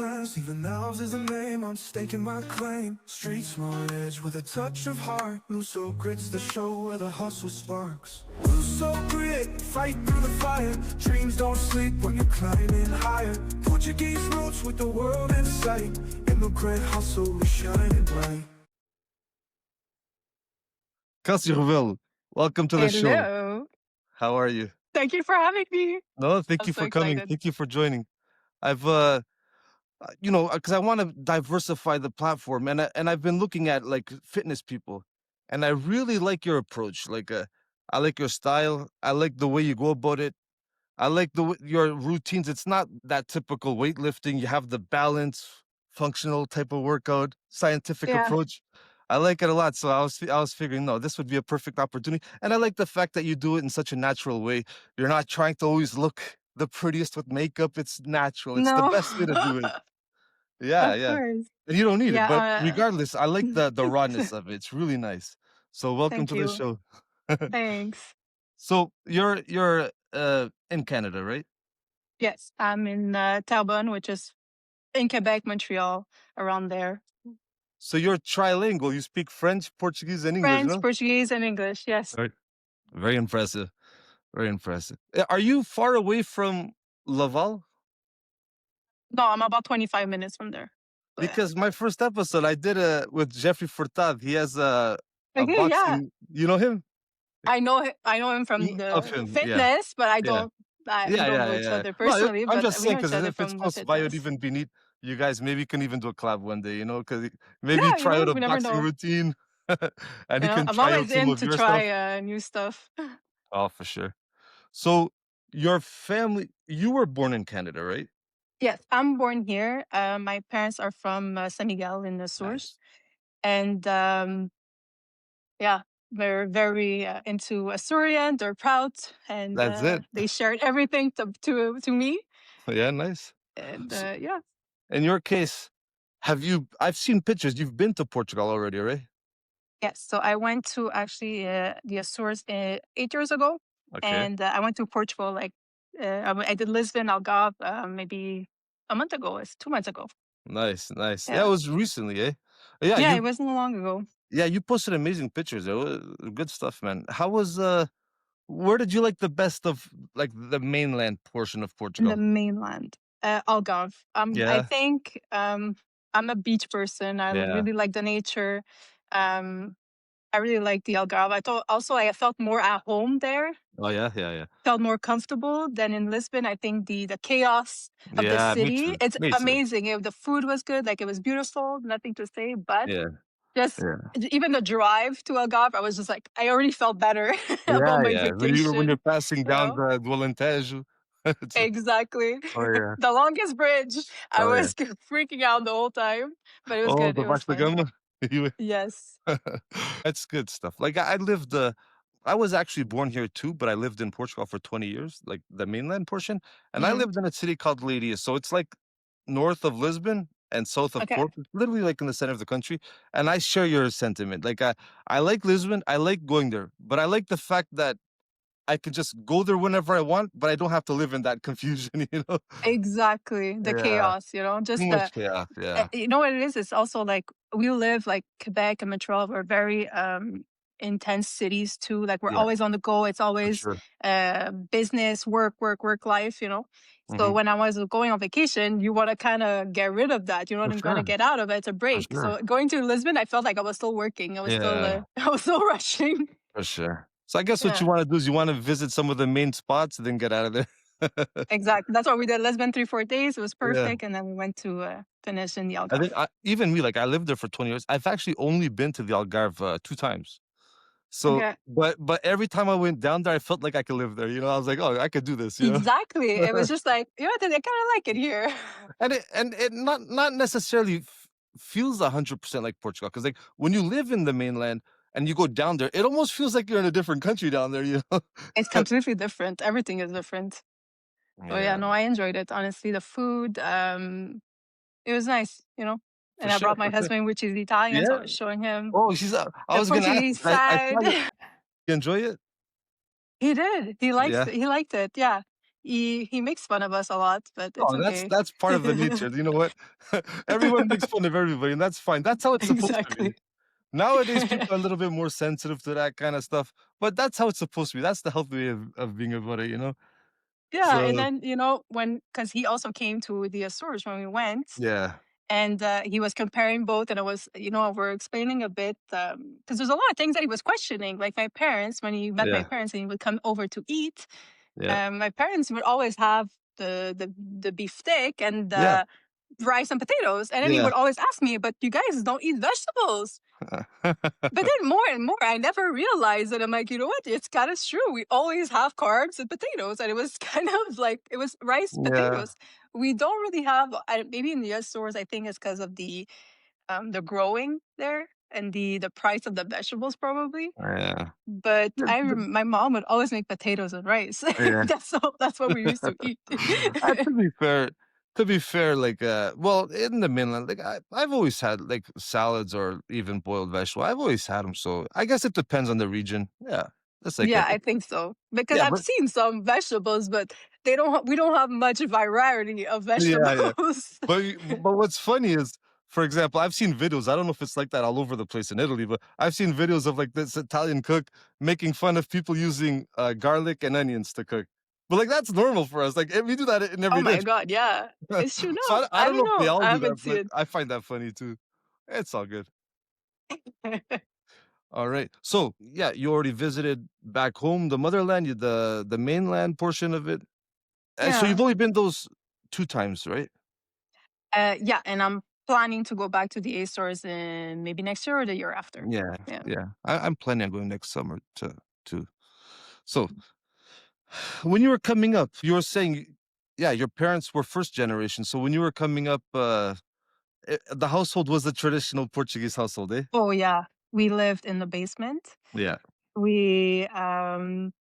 class, even ours is a name. I'm staking my claim. Street smart edge with a touch of heart. Luso grit's the show where the hustle sparks. Luso grit, fight through the fire. Dreams don't sleep when you're climbing higher. Portuguese roots with the world in sight. Immigrant hustle, we shining bright. Kelsy Rebelo, welcome to the show. Hello. How are you? Thank you for having me. No, thank I'm you so for coming. excited. Thank you for joining. I've because I want to diversify the platform, and I've been looking at like fitness people, and I really like your approach. I like your style. I like the way you go about it. I like your routines. It's not that typical weightlifting. You have the balance, functional type of workout, scientific Yeah. approach. I like it a lot. So I was figuring, no, this would be a perfect opportunity. And I like the fact that you do it in such a natural way. You're not trying to always look the prettiest with makeup. It's natural. It's the No. best way to do it. Yeah, Of yeah. course. And you don't need it. But Yeah. regardless, I like the rawness of it. It's really nice. So welcome Thank to the you. show. Thanks. So you're in Canada, right? Yes, I'm in Terrebonne, which is in Quebec, Montreal, around there. So you're trilingual. You speak French, Portuguese, and English, French, no? Portuguese, and English. Yes. Right. Very impressive. Very impressive. Are you far away from Laval? No, I'm about 25 minutes from there. But yeah. Because my first episode, I did with Jeffrey Furtad. He has a Okay, yeah. boxing. You know him? I know him from Of the him, yeah. fitness, but I Yeah. don't. We don't know each other No, personally, I'm but just we saying know each because other if it's from the possible, I would fitness. even be neat. You guys maybe can even do a collab one day, because maybe Yeah, try out a we never boxing know. routine, and you can I'm try out always some in of to your stuff. try new stuff. Oh, for sure. So your family, you were born in Canada, right? Yes, I'm born here. My parents are from San Miguel in the Source. Nice. And yeah, they're very into Asturian. They're proud, and That's it. they shared everything to me. Yeah, nice. And So, yeah, in your case, I've seen pictures. You've been to Portugal already, right? yes. So I went to actually the Azores 8 years ago, Okay. and I went to Portugal like I did Lisbon, Algarve, maybe a month ago. It's 2 months ago. Nice. Yeah, Yeah, it was recently, eh? Yeah, yeah, it wasn't long ago. you posted amazing pictures. It was good stuff, man. How was where did you like the best of like the mainland portion of In the Portugal? mainland, Algarve. I Yeah. think I'm a beach person. I Yeah. really like the nature. Um, I really like the Algarve. I thought also I felt more at home there. Oh yeah. Felt more comfortable than in Lisbon. I think the chaos of the Yeah, me city. too. It's Me too. amazing. The food was good. Like it was beautiful. Nothing to say. But Yeah. just Yeah. even the drive to Algarve, I was just like I already felt better about my Yeah. When you're vacation. passing You down know. the Alentejo. It's- Exactly. oh yeah. The longest bridge. I Oh yeah. was freaking out the whole time, but it was Oh, good. the It was Vasco da fun. Gama. You Yes. That's good stuff. Like I lived I was actually born here too, but I lived in Portugal for 20 years, like the mainland portion. And I Hmm. lived in a city called Leiria. So it's like north of Lisbon and south of Okay. Porto, literally like in the center of the country. And I share your sentiment. Like I like Lisbon, I like going there, but I like the fact that I can just go there whenever I want, but I don't have to live in that confusion, you know? Exactly. The Yeah. chaos, Too just much chaos. Yeah. you know what it is? It's also like we live like Quebec and Montreal were very intense cities too. Like we're Yeah, always on the go. It's for always sure. business, work life. So Hmm. when I was going on vacation, you want to kind of get rid of that. You For want to kind sure. of get out of it. It's a For break. sure. So going to Lisbon, I felt like I was still working. I was still Yeah. I was still rushing. For sure. So I guess what you Yeah, want to do is you want to visit some of the main spots and then get out of there. exactly. That's why we did Lisbon 3 4 days. It was Yeah. perfect, and then we went to finish in the I think Algarve. even me, like I lived there for 20 years. I've actually only been to the Algarve 2 times. So, Okay. but every time I went down there, I felt like I could live there. I was like, oh, I could do this. Exactly. It was just like, I kind of like it here. And it not necessarily feels 100% like Portugal, because like when you live in the mainland and you go down there, it almost feels like you're in a different country down there. It's completely different. Everything is different. So yeah, Yeah, no, I enjoyed it. Honestly, the food, it was nice. for And I sure, brought my for sure. husband, which is Italian, so I Yeah. was showing him Oh, I the was gonna ask. Portuguese I side. saw you enjoy it. He did. Yeah. He liked it. Yeah. He makes fun of us a lot, but it's Oh, okay. that's part of the nature. You know what? Everyone makes fun of everybody, and that's fine. That's how it's supposed to be. Exactly. Nowadays, people are a little bit more sensitive to that kind of stuff, but that's how it's supposed to be. That's the healthy way of being about it, you know? Yeah, and So, then, because he also came to the Azores when we went, yeah, and he was comparing both, and I was, we're explaining a bit, because there's a lot of things that he was questioning. Like my parents, when he met my yeah, parents and he would come over to eat, yeah, my parents would always have the beef steak and yeah, rice and potatoes, and then he yeah. would always ask me, "But you guys don't eat vegetables." But then more and more, I never realized it. I'm like, you know what? It's kind of true. We always have carbs and potatoes, and it was kind of like it was rice, Yeah, potatoes. We don't really have. Maybe in the US stores, I think it's because of the growing there and the price of the vegetables, probably. yeah. But Yeah, my mom would always make potatoes and rice. yeah. That's what we used to eat. To be fair, like, well, in the mainland, like, I've always had like salads or even boiled vegetable. I've always had them, so I guess it depends on the region. Yeah, that's like Yeah, it. I think so. Because Yeah, I've but seen some vegetables, but we don't have much variety of yeah, yeah. vegetables. But what's funny is, for example, I've seen videos. I don't know if it's like that all over the place in Italy, but I've seen videos of like this Italian cook making fun of people using garlic and onions to cook. But like that's normal for us. Like we do that in Oh every my dish. god, yeah. It's true. So No, I I don't don't know if they know. all I do that, haven't but seen I find that funny too. It's all good. it. All right. So yeah, you already visited back home, the motherland, the mainland portion of it. And so Yeah. you've only been those 2 times, right? Yeah, and I'm planning to go back to the A stores in maybe next year or the year after. Yeah, Yeah. yeah. I'm planning on going next summer to. So when you were coming up, you were saying, yeah, your parents were first generation. So when you were coming up, the household was a traditional Portuguese household, eh? Oh yeah. We lived in the basement. Yeah. We um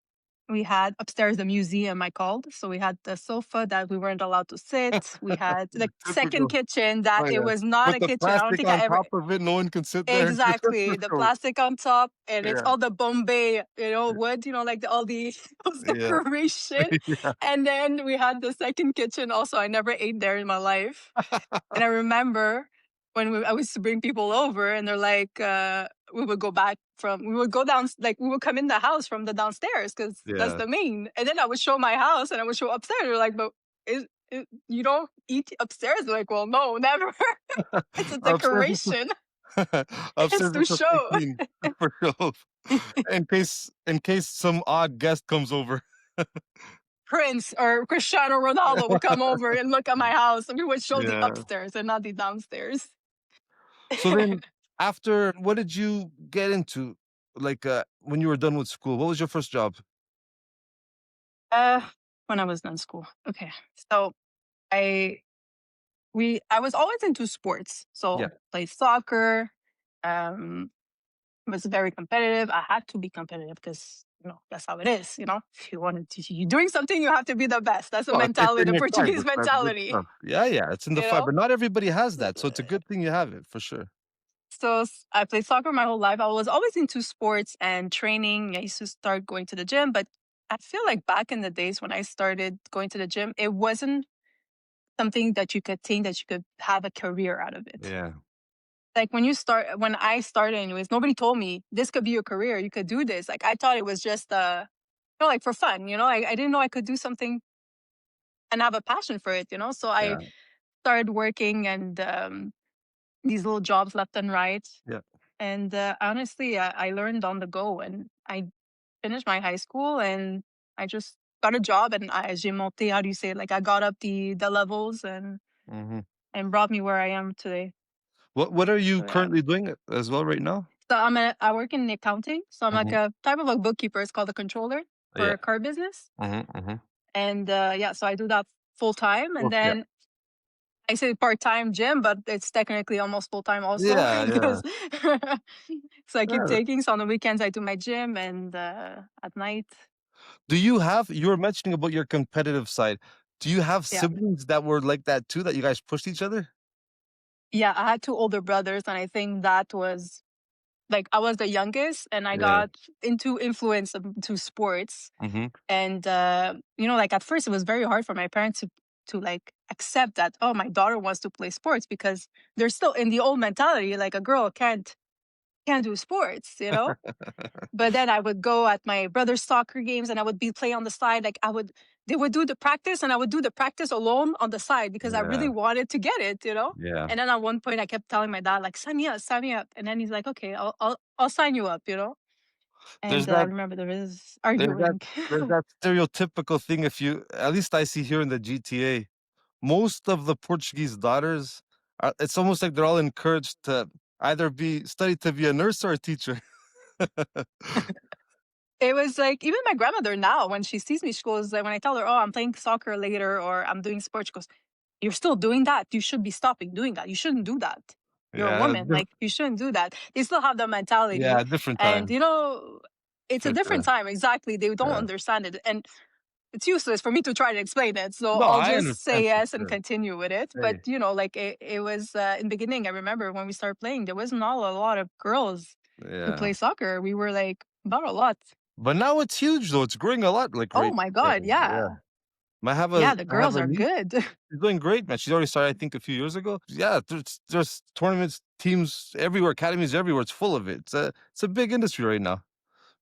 We had upstairs the museum, I called. So we had the sofa that we weren't allowed to sit. We had the second Typical. kitchen Oh that it yeah. was not With a the kitchen. I don't plastic think I on ever top of it, no one can sit there. exactly the Typical. plastic on top, and it's Yeah. all the Bombay, wood, like all the those Yeah. decoration. Yeah. And then we had the second kitchen. Also, I never ate there in my life. And I remember when I used to bring people over, and they're like, we would go down, like we would come in the house from the downstairs because that's Yeah. the main. And then I would show my house and I would show upstairs. They're like, but you don't eat upstairs? They're like, well, no, never. It's a Upstairs is decoration. It's upstairs is to to stay show. clean for sure. In case some odd guest comes over. Prince or Cristiano Ronaldo would come over and look at my house, and we would show the Yeah. upstairs and not the downstairs. So then after what did you get into? Like, when you were done with school, what was your first job? uh, when I was done school. Okay. So I I was always into sports. Yeah. So played soccer, um, was very competitive. I had to be competitive because that's how it is. If you wanted to, you're doing something, you have to be the best. That's the Well, it's mentality, in the your fiber. Portuguese That's good mentality. stuff. Yeah, yeah, it's in the You know. fiber. Not everybody has that, so it's a good thing you have it for sure. So I played soccer my whole life. I was always into sports and training. I used to start going to the gym, but I feel like back in the days when I started going to the gym, it wasn't something that you could think that you could have a career out of it. Yeah, Like when I started anyways, nobody told me this could be your career. You could do this. Like I thought it was just like for fun, I didn't know I could do something and have a passion for it. So I yeah, started working and these little jobs left and right. yeah. And honestly, I learned on the go, and I finished my high school, and I just got a job, and j'ai monté, how do you say it? Like I got up the levels Mhm. and brought me where I am today. What are you So yeah. currently doing as well right now? So I work in accounting. So I'm like Mhm. a type of a bookkeeper. It's called a controller for Yeah. a car business. Mhm, mhm. And yeah, so I do that full time. And Well, yeah. then I say part time gym, but it's technically almost full time also Yeah, yeah. because so I keep Yeah. taking. So on the weekends I do my gym, and at night, You were mentioning about your competitive side. Do you have yeah, siblings that were like that too, that you guys pushed each other? yeah. I had two older brothers, and I think that was like I was the youngest, and I Yeah. got into influence to sports. Mhm. And like at first it was very hard for my parents to like accept that, oh, my daughter wants to play sports, because they're still in the old mentality, like a girl can't do sports. But then I would go at my brother's soccer games and I would be play on the side. Like they would do the practice and I would do the practice alone on the side because I Yeah. really wanted to get it. Yeah. And then at one point I kept telling my dad, like, sign me up, sign me up. And then he's like, okay, I'll sign you up. There's And I that remember there was there's that arguing. there's that stereotypical thing if you at least I see here in the GTA, most of the Portuguese daughters are it's almost like they're all encouraged to either study to be a nurse or a teacher. It was like even my grandmother now, when she sees me, she goes, like, when I tell her, oh, I'm playing soccer later or I'm doing sports, she goes, you're still doing that. You should be stopping doing that. You shouldn't do that. You're a Yeah, woman. Like, you shouldn't do that. They still have the mentality. different And, time it's a for different sure. time. Exactly. They don't Yeah. understand it. And it's useless for me to try to explain it. So No, I'll I just say understand for yes and sure. continue with it. But, Hey, like it was in the beginning, I remember when we started playing, there was not a lot of girls who yeah. play soccer. We were like about a lot. But now it's huge though, it's growing a lot, like, Oh right my there. God. Yeah. Yeah. Yeah. The I have girls a are niece, good. she's doing great, man. She's already started, I think, a few years ago. Yeah, there's tournaments, teams everywhere, academies everywhere, it's full of it. It's a big industry right now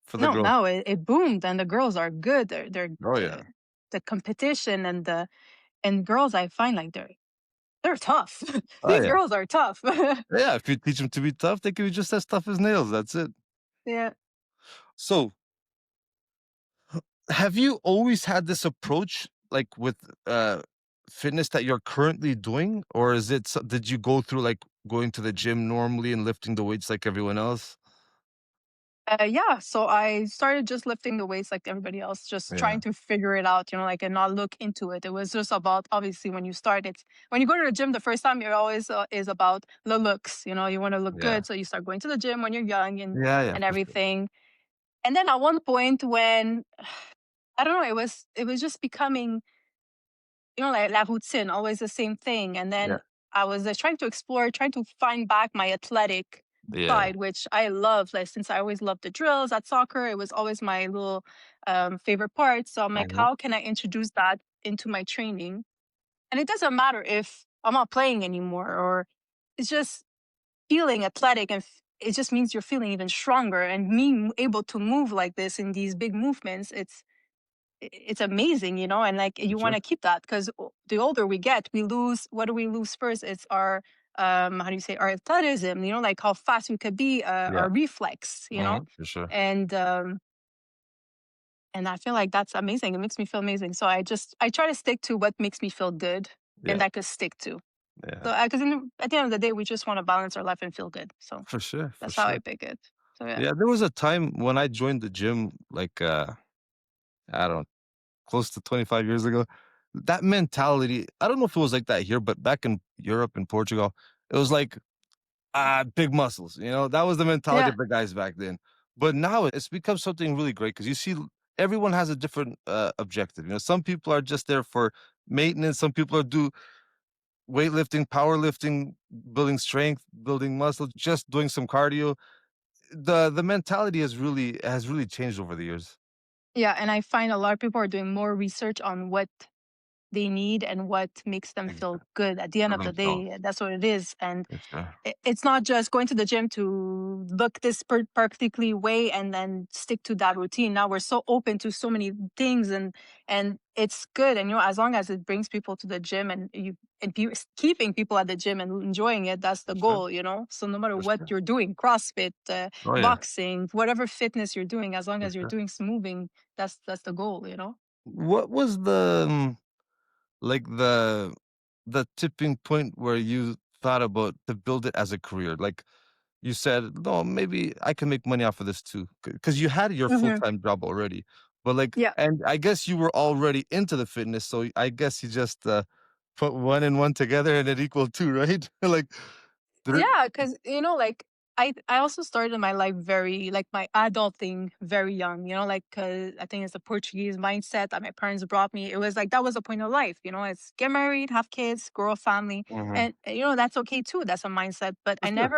for the No, girls. now it boomed and the girls are good. They're Oh, yeah. the competition and girls, I find like they're tough. Oh, These yeah. girls are tough. Yeah, if you teach them to be tough, they can be just as tough as nails, that's it. Yeah. So, have you always had this approach, like, with, fitness that you're currently doing? Or did you go through, like, going to the gym normally and lifting the weights like everyone else? Yeah, so I started just lifting the weights like everybody else, just Yeah. trying to figure it out, like, and not look into it. It was just about, obviously, when you start it, when you go to the gym the first time, it always is about the looks. You want to look Yeah. good, so you start going to the gym when you're young and Yeah, yeah, and for sure. everything. And then at one point when I don't know, it was just becoming, like la routine, always the same thing. And Yeah. then I was trying to explore, trying to find back my athletic Yeah. side, which I love. Like, since I always loved the drills at soccer, it was always my little favorite part. So I'm like, Mhm. how can I introduce that into my training? And it doesn't matter if I'm not playing anymore, or it's just feeling athletic, and it just means you're feeling even stronger. And me able to move like this in these big movements, it's amazing. And like For you want sure. to keep that, because the older we get, we lose. What do we lose first? It's our how do you say, our athleticism, like how fast we could be, Yeah. our reflex. For sure. And I feel like that's amazing. It makes me feel amazing. So I try to stick to what makes me feel good and Yeah. I could stick to. Yeah. So because at the end of the day, we just want to balance our life and feel good. So For sure, for that's how I sure. pick it. So yeah. Yeah, there was a time when I joined the gym, like, I don't know, close to 25 years ago. That mentality, I don't know if it was like that here, but back in Europe and Portugal, it was like, big muscles, that was the mentality Yeah. of the guys back then. But now it's become something really great because you see everyone has a different objective. Some people are just there for maintenance, some people are do weightlifting, powerlifting, building strength, building muscle, just doing some cardio. The mentality has really changed over the years. Yeah. And I find a lot of people are doing more research on what they need and what makes them feel Exactly. good. At the end For of the day, themselves. that's what it is. And For sure. it's not just going to the gym to look this particularly way and then stick to that routine. Now we're so open to so many things, and it's good. And as long as it brings people to the gym, and keeping people at the gym and enjoying it, that's the For sure. goal. So no matter For what sure. you're doing, CrossFit, Oh, yeah. boxing, whatever fitness you're doing, as long For as you're sure. doing some moving, that's the goal. What was like the tipping point where you thought about to build it as a career? Like you said, no, maybe I can make money off of this too, because you had your full Hmm. time job already. But like, Yeah. and I guess you were already into the fitness, so I guess you just put one and one together and it equaled two, right? Like, there, Yeah, because like I also started my life very like my adulting very young, like I think it's a Portuguese mindset that my parents brought me. It was like that was the point of life, it's get married, have kids, grow a family, Mhm. and that's okay too. That's a mindset. But For sure.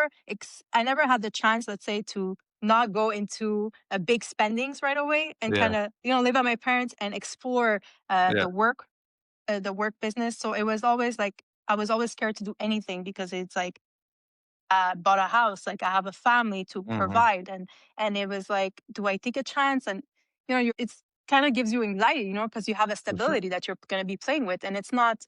I never had the chance, let's say, to not go into big spendings right away and Yeah, kind of live at my parents and explore yeah. the work business. So it was always like I was always scared to do anything because it's like bought a house, like I have a family to Mhm. provide, and it was like, do I take a chance? And it's kind of gives you anxiety, because you have a For sure. stability that you're going to be playing with, and it's not.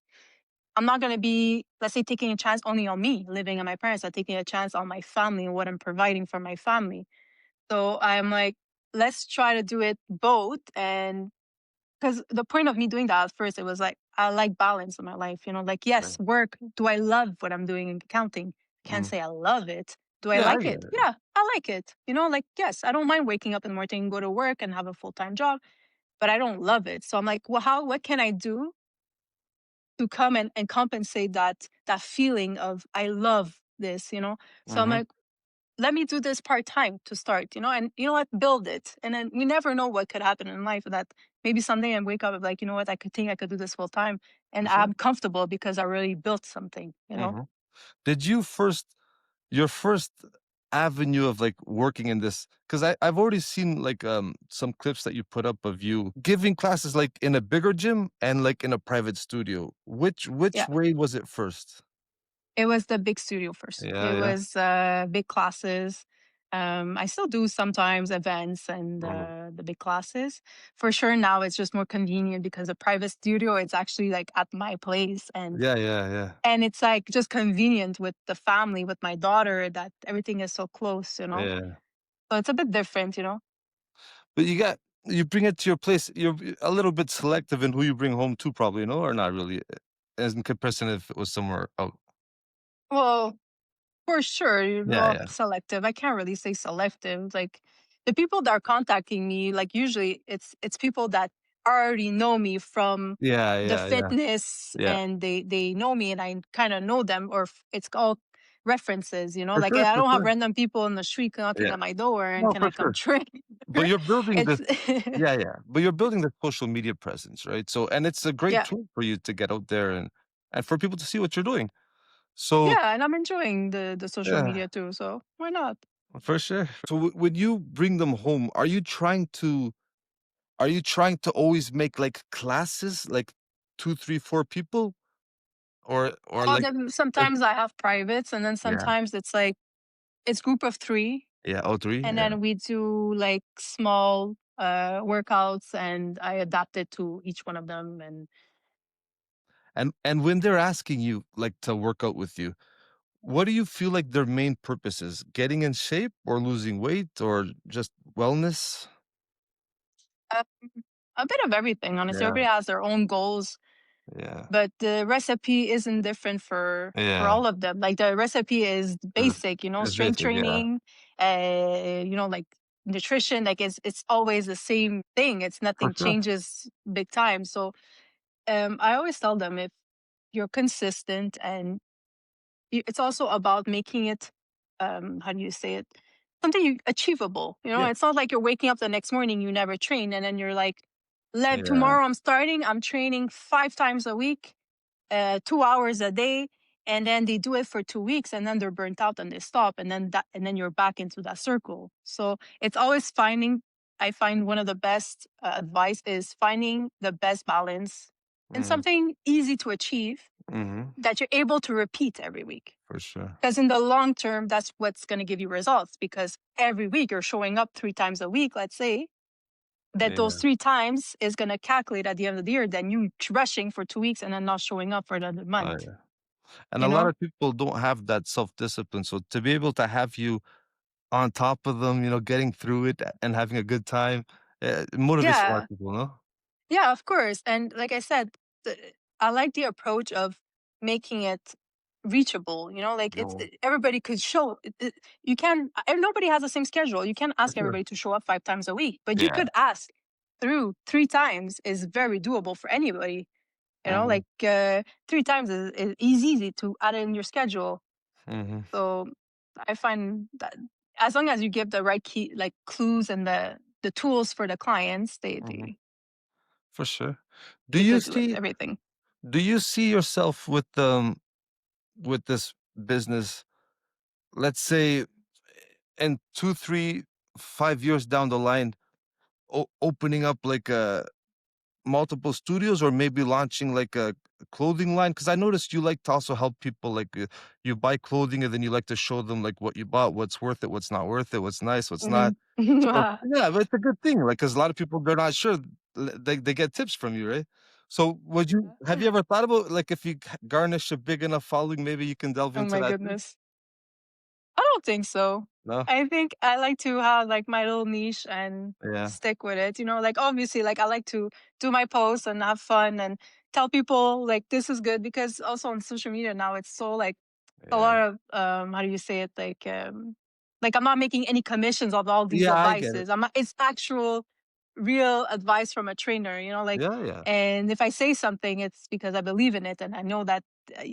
I'm not going to be, let's say, taking a chance only on me living at my parents. I'm taking a chance on my family and what I'm providing for my family. So I'm like, let's try to do it both, and because the point of me doing that at first, it was like, I like balance in my life, like, Right. yes, work. Do I love what I'm doing in accounting? I can't Mhm. say I love it. Do I Yeah, I like get it? it. Yeah, I like it. Like, yes, I don't mind waking up in the morning and go to work and have a full time job, but I don't love it. So I'm like, well, what can I do to come and compensate that feeling of I love this, So I'm Mhm. like, let me do this part time to start, and you know what, build it. And then we never know what could happen in life that maybe someday I wake up and like, you know what, I could think I could do this full time For and sure. I'm comfortable because I really built something. Mhm. Did you first your first avenue of, like, working in this? Because I've already seen, like, some clips that you put up of you giving classes, like, in a bigger gym and, like, in a private studio. Which Yeah. way was it first? It was the big studio first. Yeah, It yeah. was big classes. I still do sometimes events and Mhm. the big classes. For sure, now it's just more convenient because a private studio, it's actually like at my place, Yeah, yeah, yeah. and it's like just convenient with the family, with my daughter, that everything is so close. Yeah. So it's a bit different. But you bring it to your place, you're a little bit selective in who you bring home too probably, no? Or not really? As in comparison if it was somewhere out. Well, for sure, you're Yeah, well yeah. selective. I can't really say selective. Like the people that are contacting me, like usually it's people that already know me from Yeah, the yeah, yeah. fitness, Yeah. and they know me, and I kind of know them, or it's all references. For Like sure, I for don't have sure. random people in the street knocking Yeah. at my door and No, can for I come sure. train? But you're building this It's yeah, yeah. But you're building the social media presence, right? So and it's a great yeah. tool for you to get out there and for people to see what you're doing. So Yeah, and I'm enjoying the social yeah, media too, so why not? for sure. So when you bring them home, are you trying to always make, like, classes, like 2, 3, 4 people? Or, Well, like then if sometimes I have privates, and then yeah, sometimes it's like it's group of 3, yeah, all 3? and Yeah. then we do like small workouts, and I adapt it to each one of them. And And when they're asking you, like, to work out with you, what do you feel like their main purpose is? Getting in shape or losing weight or just wellness? uh, a bit of everything, honestly. Yeah, Everybody has their own goals, yeah, but the recipe isn't different for yeah. all of them. Like the recipe is It's basic, it's strength basic, yeah, training, like nutrition. Like it's always the same thing. It's for nothing sure. changes big time. So I always tell them, if you're consistent, and it's also about making it, how do you say it, something achievable. Yeah, It's not like you're waking up the next morning, you never train, and then you're like, let yeah, tomorrow I'm training 5 times a week, 2 hours a day, and then they do it for 2 weeks, and then they're burnt out and they stop, and then you're back into that circle. So it's always finding. I find one of the best advice is finding the best balance and mhm, something easy to achieve mhm, that you're able to repeat every week. for sure. Because in the long term, that's what's going to give you results. Because every week you're showing up 3 times a week, let's say, that those Yeah, 3 times is going to calculate at the end of the year, then you rushing for 2 weeks and then not showing up for another oh, month, yeah, and a you lot know? of people don't have that self-discipline, so to be able to have you on top of them, getting through it and having a good time, it motivates a lot of Yeah. people, no? Yeah, of course. And like I said, I like the approach of making it reachable. Like No, everybody could show. You can. Nobody has the same schedule. You can't for ask sure. everybody to show up 5 times a week, but you Yeah, could ask through 3 times is very doable for anybody. mhm, Like 3 times is easy to add in your schedule. mhm. So I find that as long as you give the right key, like clues and the tools for the clients, Mhm. they For sure. Do they you good with see everything. do you see yourself with this business, let's say in 2, 3, 5 years down the line, opening up like a multiple studios or maybe launching like a clothing line? Because I noticed you like to also help people like you buy clothing and then you like to show them like what you bought, what's worth it, what's not worth it, what's nice, what's not. Mhm. So yeah, but it's a good thing, like because a lot of people they're not sure, they get tips from you, right? So would you have you ever thought about like if you garnish a big enough following, maybe you can delve Oh into my that too? goodness. I don't think so. No, I think I like to have like my little niche and yeah, stick with it. Like obviously, like I like to do my posts and have fun and tell people like this is good because also on social media now it's so like a yeah, lot of how do you say it like I'm not making any commissions of all these yeah. I get it. advices. It's actual real advice from a trainer. Like Yeah, yeah. and if I say something, it's because I believe in it and I know that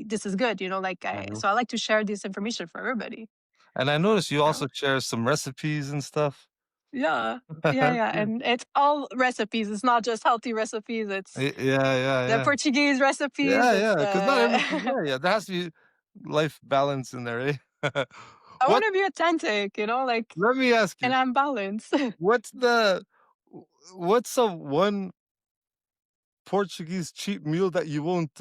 this is good. Like Mhm. so I like to share this information for everybody. And I noticed you Yeah. also share some recipes and stuff. Yeah. Yeah, yeah, Yeah. and it's all recipes, it's not just healthy recipes, it's Yeah, yeah, the yeah. Portuguese recipes, Yeah, it's yeah. Because not every the yeah, yeah, there has to be life balance in there, eh? I What wanna be authentic, like let me ask and you, I'm balanced. what's the what's a one Portuguese cheap meal that you won't,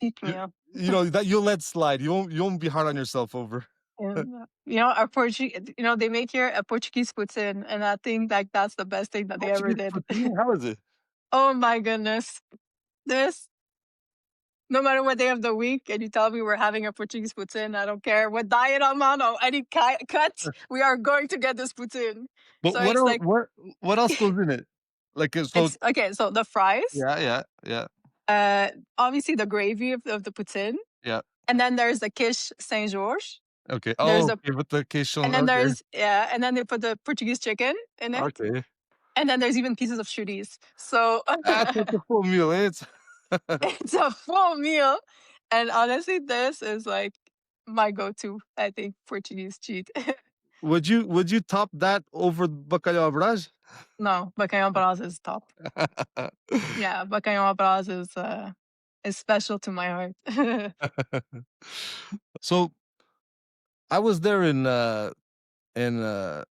Cheat you meal. that you'll let slide, you won't be hard on yourself over? And, our Portuguese they make here a Portuguese poutine, and I think, like, that's the best thing that they ever Portuguese did. poutine? How is it? Oh my goodness. This no matter what day of the week, and you tell me we're having a Portuguese poutine, I don't care what diet I'm on or any cut, we are going to get this poutine. But So it's like what else goes in it? Like, so it's okay, so the fries, yeah, yeah, yeah, uh, obviously the gravy of the poutine, yeah. and then there's the quiche Saint George. Okay. There's Oh, the okay, with the and quichon, then okay, there's yeah, and then they put the Portuguese chicken in it, okay. and then there's even pieces of chorizo. So That's like a full meal, eh? It's it's a full meal, and honestly, this is like my go-to. I think Portuguese cheat. Would you top that over bacalhau à Brás? No, bacalhau Brás is top. Yeah, bacalhau Brás is special to my heart. So, I was there in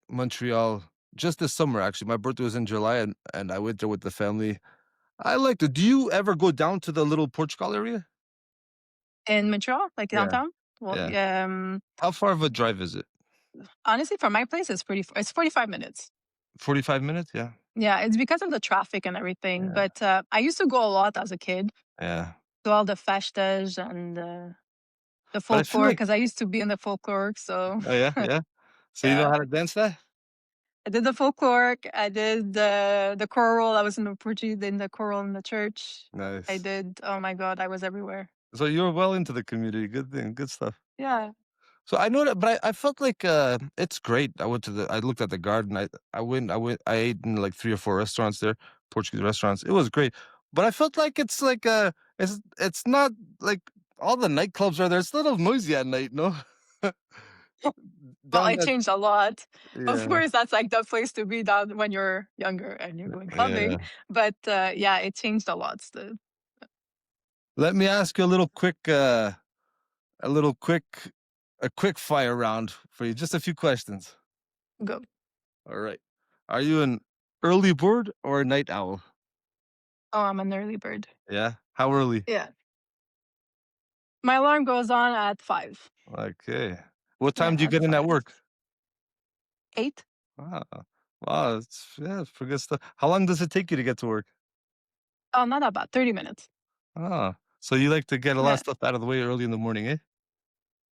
Montreal just this summer, actually. My birthday was in July, and I went there with the family. I liked it. Do you ever go down to the little Portugal area? In Montreal, like Yeah, downtown? Well, yeah. yeah, How far of a drive is it? honestly, from my place, it's 45 minutes. 45 minutes? Yeah, Yeah, it's because of the traffic and everything. yeah, But I used to go a lot as a kid yeah. to all the festas and the But I feel folklore like because I used to be in the folklore. So oh, yeah, yeah? So you know yeah, how to dance that? I did the folklore. I did the choral. I was in the Portuguese in the choral in the church. I Nice. did. Oh my God, I was everywhere. So you're well into the community. Good thing, good stuff. Yeah, So I know that, but I felt like it's great. I looked at the garden. I ate in like 3 or 4 restaurants there, Portuguese restaurants. It was great, but I felt like it's not like all the nightclubs are there. It's a little noisy at night, no? well, Down it that, changed a lot. Of yeah, course, that's like the place to be down when you're younger and you're going clubbing. yeah. But yeah, it changed a lot. Still, Let me ask you a little quick, a quick fire round for you. Just a few questions. go. All right. Are you an early bird or a night owl? Oh, I'm an early bird. Yeah. How early? Yeah, my alarm goes on at 5. Okay. What Yeah, time do you at get in at 5. work? 8? Ah, wow, it's pretty good stuff. How long does it take you to get to work? Oh, not that bad. 30 minutes. Ah, so you like to get a lot of Yeah. stuff out of the way early in the morning, eh?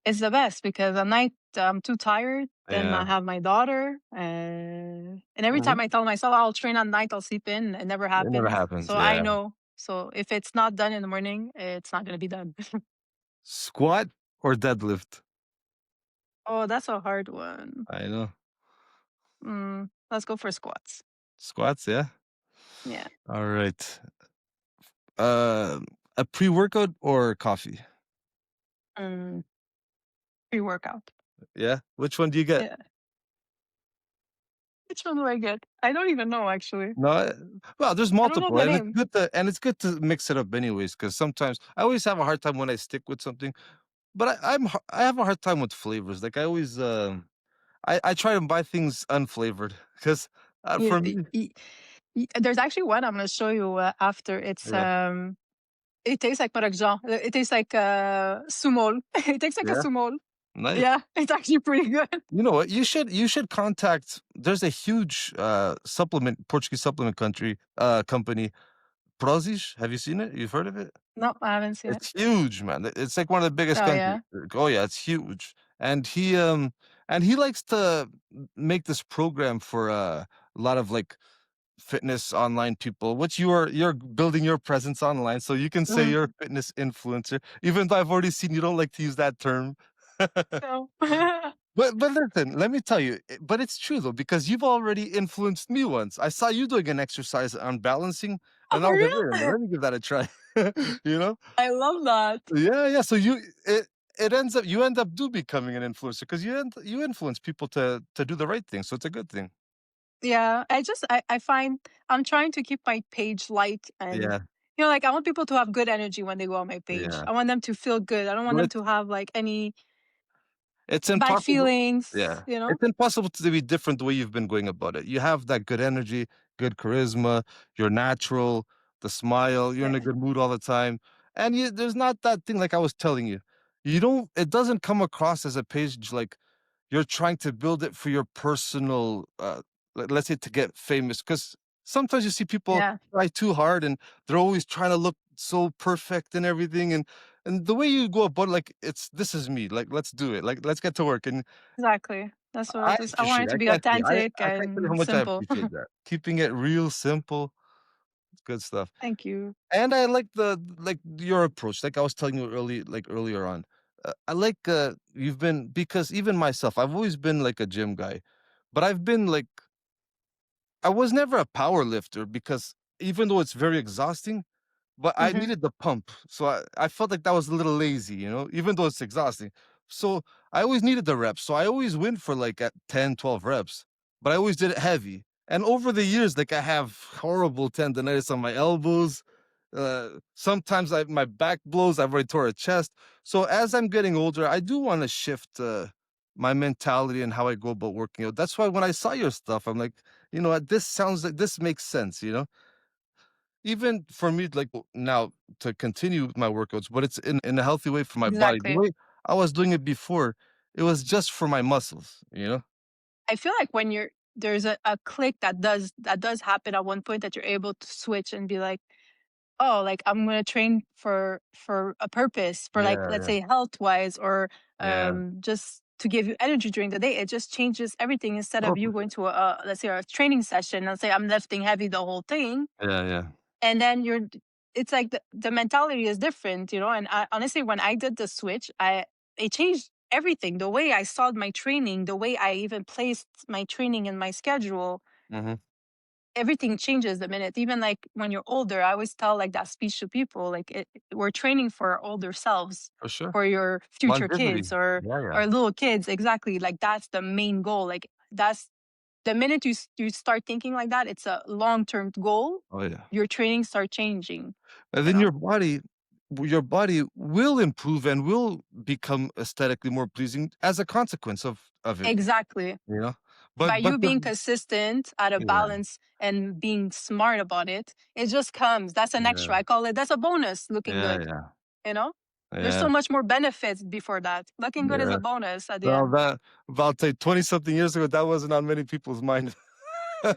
It's the best because at night I'm too tired. Then I Yeah. have my daughter, and every Mhm. time I tell myself I'll train at night, I'll sleep in. It never It never happens. happens. So I Yeah. know. So if it's not done in the morning, it's not gonna be done. Squat or deadlift? Oh, that's a hard one. I know. Let's go for squats. Squats, yeah. Yeah. All right. Uh, a pre-workout or coffee? Mm, pre-workout. Yeah? Which one do you get? Yeah. Which one do I get? I don't even know actually. No, well, there's I don't know multiple, the and it's name. good to mix it up anyways. Because sometimes I always have a hard time when I stick with something, but I have a hard time with flavors. Like, I always, I try to buy things unflavored 'cause, Yeah, for me there's actually one I'm gonna show you after. yeah, It tastes like maragjan. It tastes like sumol. It tastes like a yeah, sumol. nice. Yeah, it's actually pretty good. You know what? You should contact there's a huge, supplement Portuguese supplement company, Prozis. Have you seen it? You've heard of it? No, I haven't seen it. It's huge, man. It's like one of the biggest Oh countries. yeah. Oh, yeah, it's huge. And he likes to make this program for, a lot of, like, fitness online people, which you're building your presence online, so you can say Mhm. you're a fitness influencer, even though I've already seen you don't like to use that term. No. But listen, let me tell you, but it's true though, because you've already influenced me once. I saw you doing an exercise on balancing, and Oh I was like, "Wait a minute, really? let me give that a try." You know? I love that. Yeah, yeah, so you end up becoming an influencer because you influence people to do the right thing, so it's a good thing. Yeah, I find I'm trying to keep my page light and Yeah, like I want people to have good energy when they go on my page. yeah. I want them to feel good. I don't want Well, them to have like any it's bad impossible. feelings, Yeah. It's impossible to be different the way you've been going about it. You have that good energy, good charisma, you're natural, the smile, you're in a Yeah, good mood all the time. And there's not that thing like I was telling you. It doesn't come across as a page like you're trying to build it for your personal, let's say to get famous. Because sometimes you see people yeah, try too hard and they're always trying to look so perfect and everything. And the way you go about it, like this is me. Like, let's do it. Like, let's get to work. And exactly. That's what I I want it appreciate it. to be authentic I can't tell you how and much I simple. appreciate that. Keeping it real simple, it's good stuff. Thank you. And I like your approach, like I was telling you earlier on. I like, you've been because even myself, I've always been like a gym guy, but I was never a power lifter because even though it's very exhausting, but I Hmm. needed the pump, so I felt like that was a little lazy, even though it's exhausting. So, I always needed the reps, so I always went for, like, at 10, 12 reps, but I always did it heavy, and over the years, like, I have horrible tendinitis on my elbows, sometimes my back blows, I've already tore a chest, so as I'm getting older, I do wanna shift, my mentality and how I go about working out. That's why when I saw your stuff, I'm like, "You know what? This sounds like this makes sense," you know? Even for me, like, now to continue with my workouts, but it's in a healthy way for my body. The Exactly. way I was doing it before, it was just for my muscles, you know? I feel like when there's a click that does happen at one point that you're able to switch and be like, oh, like I'm gonna train for a purpose, for like Yeah, let's yeah, say health wise or yeah. just to give you energy during the day. It just changes everything instead of Oh, you for going sure. to let's say a training session. Let's say I'm lifting heavy the whole thing, Yeah, yeah. and then it's like the mentality is different. And honestly, when I did the switch, it changed everything. The way I saw my training, the way I even placed my training in my schedule, Mhm. everything changes the minute. Even like when you're older, I always tell like that speech to people, like we're training for our older selves, For sure. for your future Longevity. kids or Yeah, yeah. or little kids. Exactly. Like that's the main goal. Like that's the minute you start thinking like that, it's a long-term goal. Oh, yeah. Your training start changing, And you then know? your body will improve and will become aesthetically more pleasing as a consequence of it, Exactly. you know? By But you the being consistent at a Yeah, balance and being smart about it, it just comes. That's an yeah, extra. I call it that's a bonus looking yeah, good, yeah, you know? There's yeah, so much more benefits before that. Looking good is yeah. a bonus at the Well, end. that about say 20 something years ago, that wasn't on many people's mind.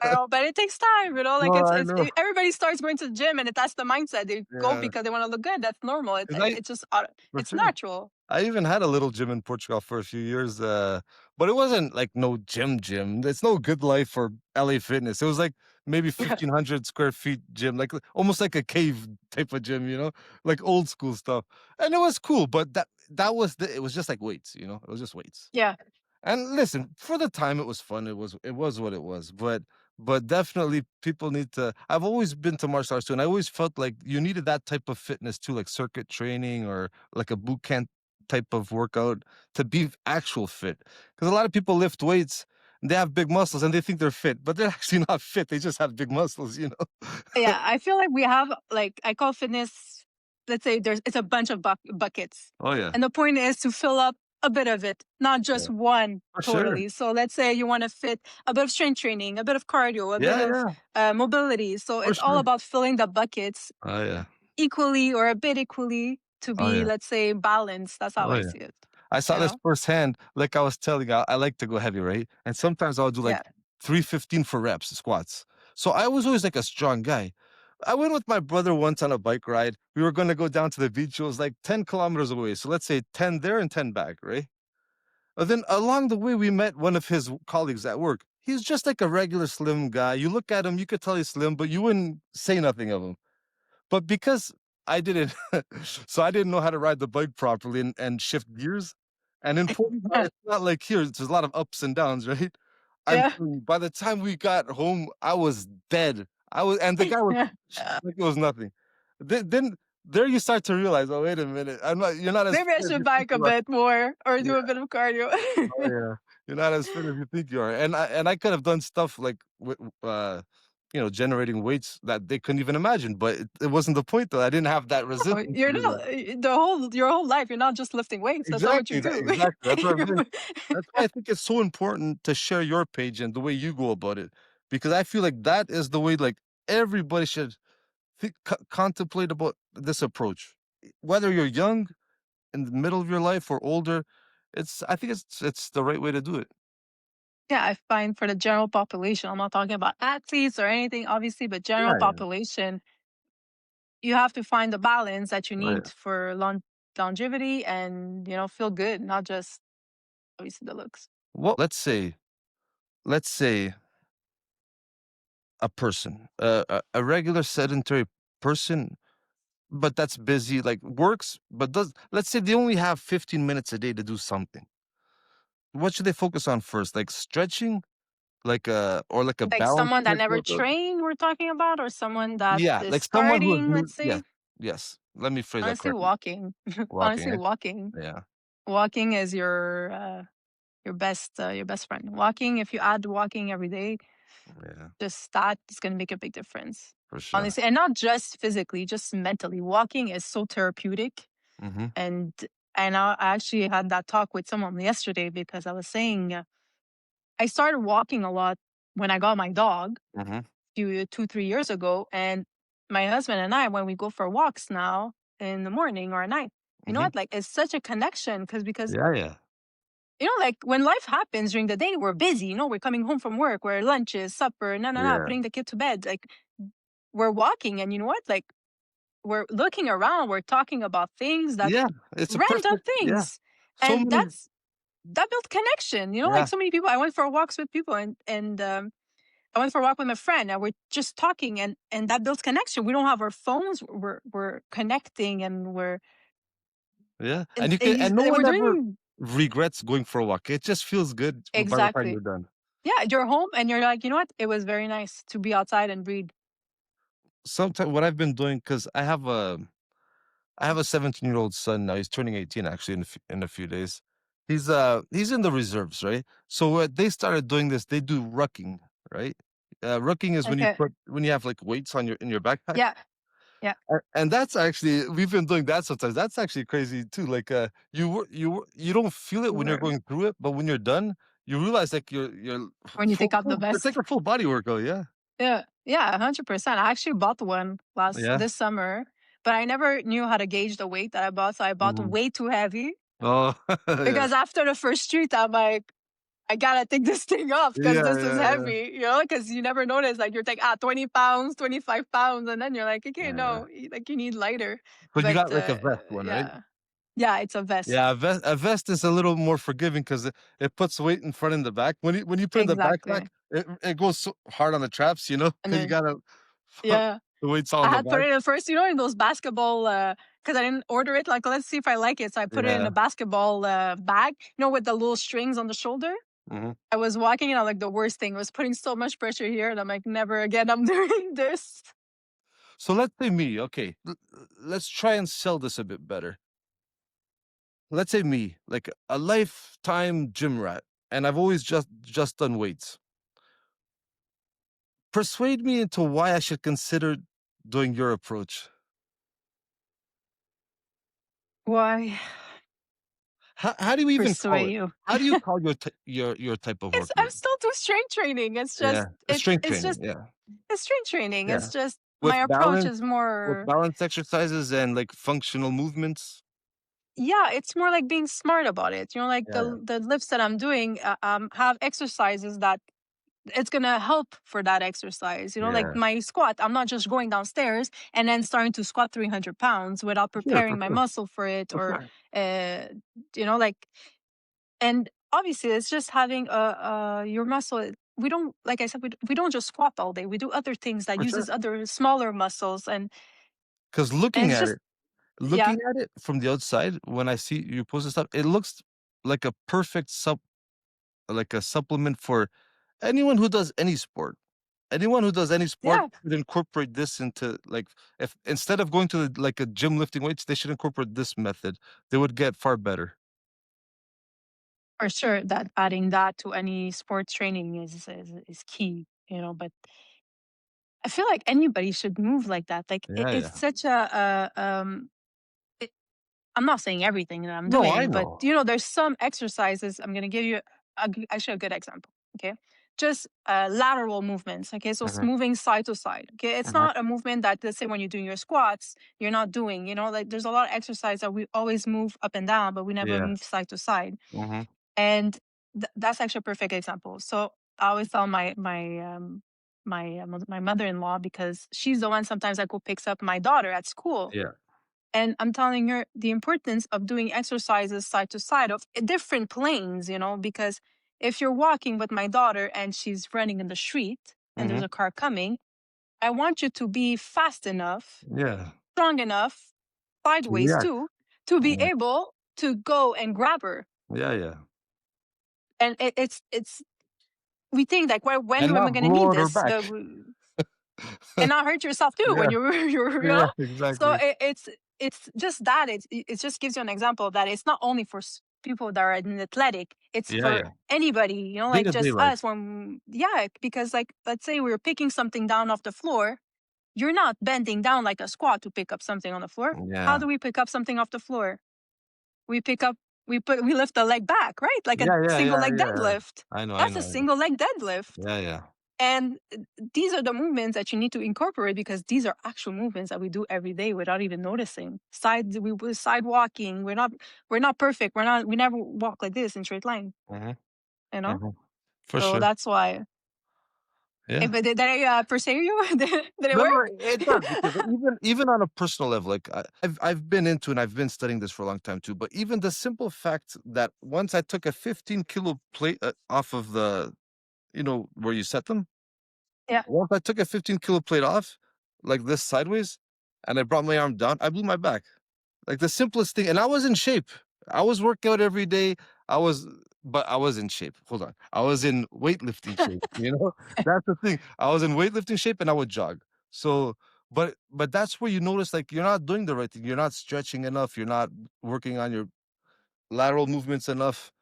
I know, but it takes time, like No, I know. everybody starts going to the gym and that's the mindset. They go Yeah, because they want to look good. That's normal. 'cause I It's just for it's sure. natural. I even had a little gym in Portugal for a few years, but it wasn't like no gym. It's no Good Life or LA Fitness. It was like maybe 1,500 square feet gym, like almost like a cave type of gym, like old school stuff. And it was cool, but it was just like weights. It was just weights. Yeah, And listen, for the time it was fun. It was what it was. But definitely people need to I've always been to martial arts too, and I always felt like you needed that type of fitness too, like circuit training or like a boot camp type of workout to be actual fit. Because a lot of people lift weights and they have big muscles and they think they're fit, but they're actually not fit. They just have big muscles, you know? Yeah, I feel like we have like I call fitness. Let's say it's a bunch of buckets, Oh yeah, and the point is to fill up a bit of it, not yeah, just one for sure. totally. So let's say you want to fit a bit of strength training, a bit of cardio, a bit Yeah, of yeah, mobility. So for it's all sure. about filling the buckets Oh yeah, equally or a bit equally to oh be, yeah, let's say, balanced. That's how oh I yeah. see it. I saw You this know? firsthand. Like I was telling you, I like to go heavy, right? And sometimes I'll do Yeah. like 315 for reps, squats. So I was always like a strong guy. I went with my brother once on a bike ride. We were going to go down to the beach. It was like 10 kilometers away. So let's say 10 there and 10 back, right? But then along the way, we met one of his colleagues at work. He's just like a regular slim guy. You look at him, you could tell he's slim, but you wouldn't say nothing of him. But because I didn't, so I didn't know how to ride the bike properly and shift gears. And in Portugal, it's not like here. There's a lot of ups and downs, right? I'm Yeah. telling you, by the time we got home, I was dead. And the guy was Yeah. like it was nothing. Then there you start to realize, oh wait a minute, You're not as Maybe I fit as should you think bike a you are. bit more or Yeah, do a bit of cardio. oh yeah, you're not as fit as you think you are. And I could have done stuff like generating weights that they couldn't even imagine. But it wasn't the point though. I didn't have that Oh, resistance you're to do not that. your whole life. You're not just lifting weights. That's not what you do. Exactly. That's what I'm saying. That's why I think it's so important to share your page and the way you go about it, because I feel like that is the way like everybody should contemplate about this approach. Whether you're young, in the middle of your life, or older, I think it's the right way to do it. Yeah, I find for the general population, I'm not talking about athletes or anything, obviously, but general Yeah, yeah. population, you have to find the balance that you Oh, need yeah. for longevity and feel good, not just obviously the looks. Well, let's say a person, a regular sedentary person, but that's busy, like works, but does let's say they only have 15 minutes a day to do something. What should they focus on first? Like stretching, or like a Like balance someone that type never workout? trained, we're talking about, or someone that Yeah, is like someone who is starting, new. let's Yes, say. yes. Let me phrase that Honestly, correctly. walking. Walking, Honestly, eh? walking. Yeah, Walking is your best friend. Walking, if you add walking every day, yeah, just that is going to make a big difference. for sure. Honestly, and not just physically, just mentally. Walking is so therapeutic. Mhm, And I actually had that talk with someone yesterday because I was saying I started walking a lot when I got my dog mhm, 2 3 years ago, and my husband and I, when we go for walks now in the morning or at night, you know mhm. what? Like it's such a connection because Yeah, yeah, like when life happens during the day, we're busy. We're coming home from work, we're lunches, supper, no, no, no, yeah, putting the kid to bed. Like we're walking, and you know what? Like we're looking around, we're talking about things that yeah. It's a random perfect, yeah. things, So and many, that built connection. Like yeah, so many people. I went for walks with people, and I went for a walk with my friend, and we're just talking, and that builds connection. We don't have our phones. We're connecting, and yeah. And no we're one ever doing regrets going for a walk. It just feels good by the time exactly. you're done. Yeah, you're home, and you're like, you know what? It was very nice to be outside and breathe. Sometimes what I've been doing, because I have a 17-year-old son now. He's turning 18 actually in a few days. He's in the reserves, right? So what they started doing this, they do rucking, right? Rucking is when Okay. you have like weights in your backpack. Yeah. Yeah. And that's actually we've been doing that sometimes. That's actually crazy too. Like you don't feel it when you're Sure. going through it, but when you're done, you realize like you're When you take out the it's like vest. a full body workout. Yeah, Yeah. Yeah. 100%. I actually bought one yeah. this summer, but I never knew how to gauge the weight that I bought, so I bought Mhm. way too heavy. Oh, yeah, Because after the first street, I'm like, I gotta take this thing off because yeah, this is yeah, yeah, heavy, because you never notice. Like you're like, 20 pounds, 25 pounds. And then you're like, okay, yeah. no, like you need lighter. So you But got like a vest one, right? yeah. Yeah, it's a vest. Yeah, a vest is a little more forgiving because it puts weight in front and the back. When you put it in the backpack, Exactly. it goes so hard on the traps, And because you then, gotta yeah, the weight's all I in the had put back. it in first, in those basketball, because I didn't order it. Like, let's see if I like it. So I put it in Yeah. a basketball bag, with the little strings on the shoulder. Mhm. I was walking and I'm like, the worst thing was putting so much pressure here. And I'm like, never again, I'm doing this. So let's say me, okay, let's try and sell this a bit better. let's say me, like a lifetime gym rat, and I've always just done weights. Persuade me into why I should consider doing your approach. Why How do you even call persuade it? you? How do you call your type of It's I'm workout? still do strength training. It's Yeah, just strength it's training. just Yeah, it's strength training. yeah. It's just my With approach balance, is with more. balance exercises and like functional movements. Yeah, it's more like being smart about it. You know, like Yeah, the lifts that I'm doing have exercises that it's gonna help for that exercise. You know, like yeah. my squat, I'm not just going downstairs and then starting to squat 300 pounds without For preparing my sure, muscle for it, for or sure. uh, you know, like, and obviously it's just having your muscle. We don't, like I said, we don't just squat all day. We do other things that For sure. uses other smaller muscles, Because and looking it's at just it, yeah, from the outside, when I see you post this stuff, it looks like a perfect like a supplement for anyone who does any sport. Anyone who does any sport yeah, should incorporate this into like if instead of going to like a gym lifting weights, they should incorporate this method. They would get far better. for sure. That adding that to any sports training is key. You know, but I feel like anybody should move like that. Like Yeah, it's yeah. such it, I'm not saying everything that I'm No, I doing, but know. you know, there's some exercises. I'm gonna give you actually a good example. Okay, just lateral movements. Okay, so it's Mhm, moving side to side. Okay, it's mhm. not a movement that, let's say, when you're doing your squats, you're not doing. You know, like there's a lot of exercise that we always move up and down, but we never Yeah. move side to side. Mhm. And that's actually a perfect example. So I always tell my mother-in-law, because she's the one sometimes that go picks up my daughter at school, Yeah. and I'm telling her the importance of doing exercises side to side of different planes, you know, because if you're walking with my daughter and she's running in the street and there's Mhm. a car coming, I want you to be fast enough, Yeah. strong enough, To sideways react. too, to be Yeah. able to go and grab her. Yeah, yeah. And it's we think like, well, when And am I not going to blow need out her this? back. And not hurt yourself too when Yeah, you're you know. yeah, So exactly. it's just that it just gives you an example that it's not only for people that are in athletic, it's Yeah, for yeah. anybody, you know, like Day-to-day just life. us when, yeah, because like let's say we're picking something down off the floor, you're not bending down like a squat to pick up something on the floor. How Yeah. do we pick up something off the floor? We pick up, we lift the leg back, right? Like a Yeah, yeah, single yeah, leg yeah. deadlift. I That's a know, I know. single leg deadlift. Yeah, yeah. And these are the movements that you need to incorporate, because these are actual movements that we do every day without even noticing. We're side walking. We're not perfect. We never walk like this in straight line, Mhm, you know? mhm. For So sure. that's why. Yeah. But did I pursue you? Did it No, no, work? it does because even on a personal level, like I've been into and I've been studying this for a long time too. But even the simple fact that once I took a 15-kilo plate off of the, where you set them. Yeah. Once I took a 15-kilo plate off, like this sideways, and I brought my arm down, I blew my back. Like the simplest thing, and I was in shape. I was working out every day. I was, but I was in shape. Hold on, I was in weightlifting shape. That's the thing. I was in weightlifting shape, and I would jog. So, but that's where you notice like you're not doing the right thing. You're not stretching enough. You're not working on your lateral movements enough.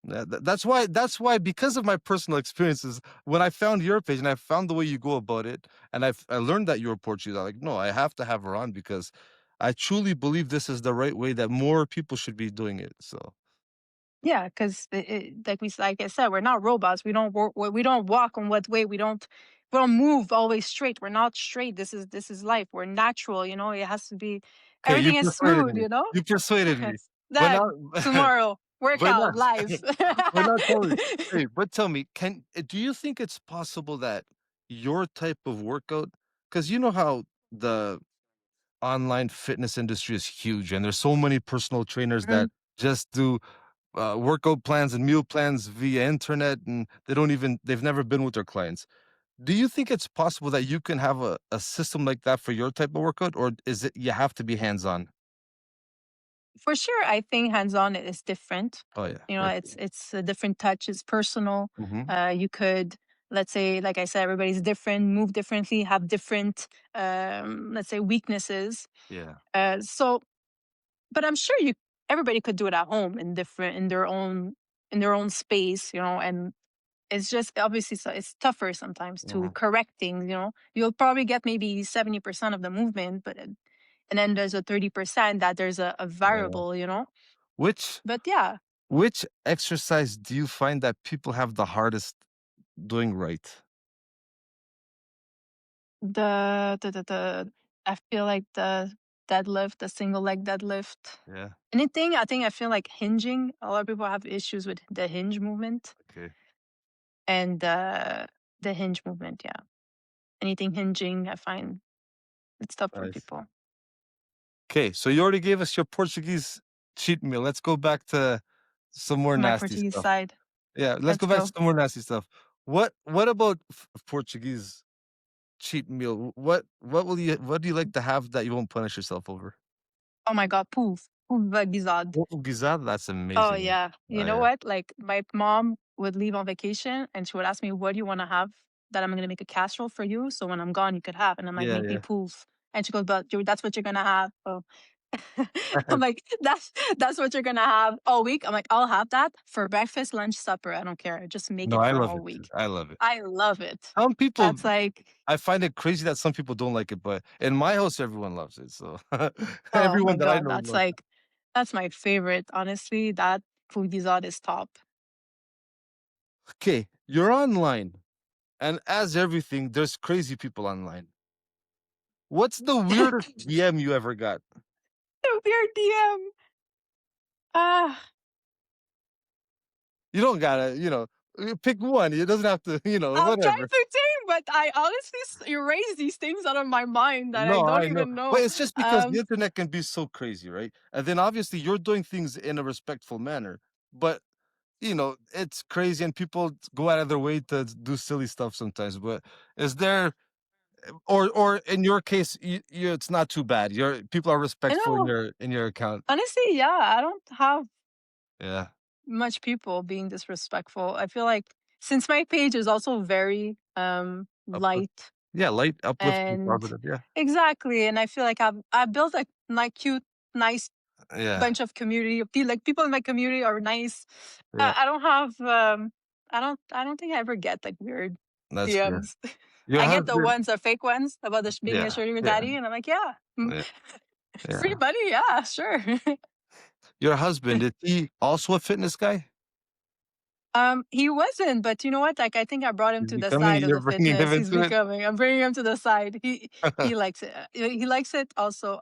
Yeah, that's why because of my personal experiences, when I found your page and I found the way you go about it, and I learned that you're Portuguese, I'm like, no, I have to have her on because I truly believe this is the right way that more people should be doing it. So Yeah, because like I said, we're not robots. We don't walk on what way. We don't move always straight. We're not straight. This is life. We're natural. You know, it has to be. okay, you Everything is persuaded smooth. me. You know. You persuaded me. But That now, tomorrow but now, workout live. but now, tell me, hey, but tell me, do you think it's possible that your type of workout, because you know how the online fitness industry is huge and there's so many personal trainers Mhm. that just do workout plans and meal plans via internet and they've never been with their clients. Do you think it's possible that you can have a system like that for your type of workout, or is it you have to be hands-on? For sure, I think hands-on is different. Oh yeah, You know, for it's a different touch. It's personal. sure. Hmm. You could, let's say, like I said, everybody's different, move differently, have different, let's say, weaknesses. Yeah. So, but I'm sure everybody could do it at home in different in their own space, and it's just obviously so it's tougher sometimes to Mhm. correct things. You'll probably get maybe 70% of the movement, and then there's a 30% that there's a Yeah. variable. Which But yeah, which exercise do you find that people have the hardest doing right? the I feel like the deadlift, the single leg deadlift. Yeah. Anything, I think I feel like hinging. A lot of people have issues with the hinge movement Okay. and the hinge movement. Yeah, anything hinging, I find it's tough for Nice. people. Okay, so you already gave us your Portuguese cheat meal. Let's go back to some more My nasty Portuguese stuff. side. Yeah, let's Let's go back to go. some more nasty stuff. What about Portuguese cheat meal? What do you like to have that you won't punish yourself over? Oh my God, poof, poof guisado. Portuguesada, that's Oh amazing. yeah. You Oh know yeah. what? Like my mom would leave on vacation and she would ask me, "What do you want to have? That I'm gonna make a casserole for you, so when I'm gone, you could have." And I'm like, Yeah, "Make me yeah. poof." And she goes, "But that's what you're gonna have." Oh. I'm like, that's what you're gonna have all week. I'm like, I'll have that for breakfast, lunch, supper. I don't care. Just make No, it I for a love whole it too. week. I love it. I love it. Some people That's like, I find it crazy that some people don't like it, but in my house, everyone loves it. So oh my everyone that I God, know loves it. that's my favorite. Honestly, that food dessert is top. Okay, you're online, and as everything, there's crazy people online. What's the weirdest DM you ever got? Weird DM. Ah. You don't gotta, pick one. It doesn't have to, I'm trying whatever. to think, but I honestly erase these things out of my mind that I No, don't I know. even But know. it's just because the internet can be so crazy, right? And then obviously you're doing things in a respectful manner. But it's crazy and people go out of their way to do silly stuff sometimes. But is there or in your case, it's not too bad. People are I respectful in know. your account. Honestly, yeah, I don't have Yeah. much people being disrespectful. I feel like since my page is also very Uplift. light Yeah, light, uplifting, and positive. Yeah. exactly, and I feel like I built a like cute, nice Yeah. bunch of community. Feel like people in my community are nice. Yeah. I don't have I don't think I ever get like weird That's good. DMs. Your I get the husband. ones, the fake ones about the being a Yeah. sugar Yeah. daddy, and I'm like, yeah, Yeah. free Yeah. money, yeah, sure. Your husband, is he also a fitness guy? He wasn't, but you know what? Like, I think I brought him He's to the becoming side of you're the bringing him fitness. He's into it? becoming. I'm bringing him to the side. He likes it. He likes it. Also,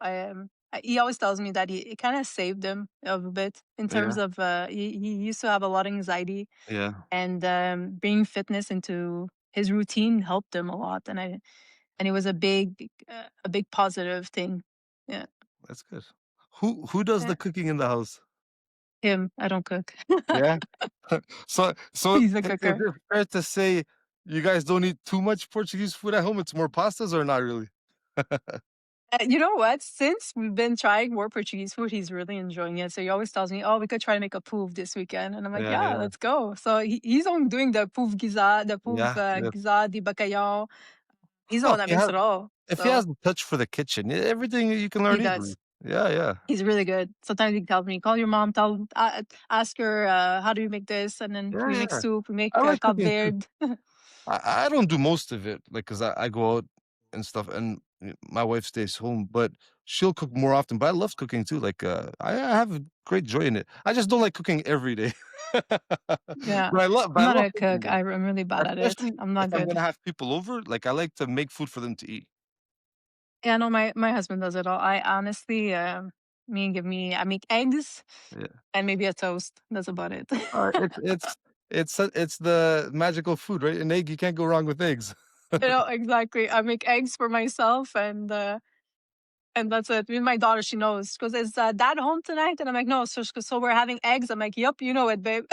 he always tells me that it kind of saved him a little bit in terms Yeah. of he used to have a lot of anxiety, Yeah. and bringing fitness into his routine helped him a lot, and it was a big positive thing. Yeah, That's good. Who does yeah. the cooking in the house? Him. I don't cook. Yeah? So He's a is cooker. it fair to say you guys don't eat too much Portuguese food at home? It's more pastas or not really? You know what? Since we've been trying more Portuguese food, he's really enjoying it. So he always tells me, "Oh, we could try to make a pouf this weekend," and I'm like, Yeah, "Yeah, yeah. let's go." So he's on doing the pouf Yeah, yeah. giza de bacalhau. He's the No, one that makes it all. if he has So a touch for the kitchen, everything you can he learn easily. does. Yeah, yeah. He's really good. Sometimes he tells me, "Call your mom. Ask her how do you make this," and then Yeah, we make yeah. soup. We make I like caldo cooking too. verde. I don't do most of it, like, 'cause I go out and stuff, and my wife stays home, but she'll cook more often, but I love cooking too, like, I have a great joy in it. I just don't like cooking every day. Yeah, But I'm I not love a cooking cook. though, I'm really bad at it. especially I'm if not I'm good. gonna have people over, like, I like to make food for them to eat. Yeah, no, my husband does it all. I honestly, I make eggs Yeah. and maybe a toast. That's about it. It's the magical food, right? An egg, you can't go wrong with eggs. Exactly. I make eggs for myself and that's it. With my daughter, she knows. She goes, "Is dad home tonight?" And I'm like, "No." So we're having eggs. I'm like, "Yep, you know it, babe.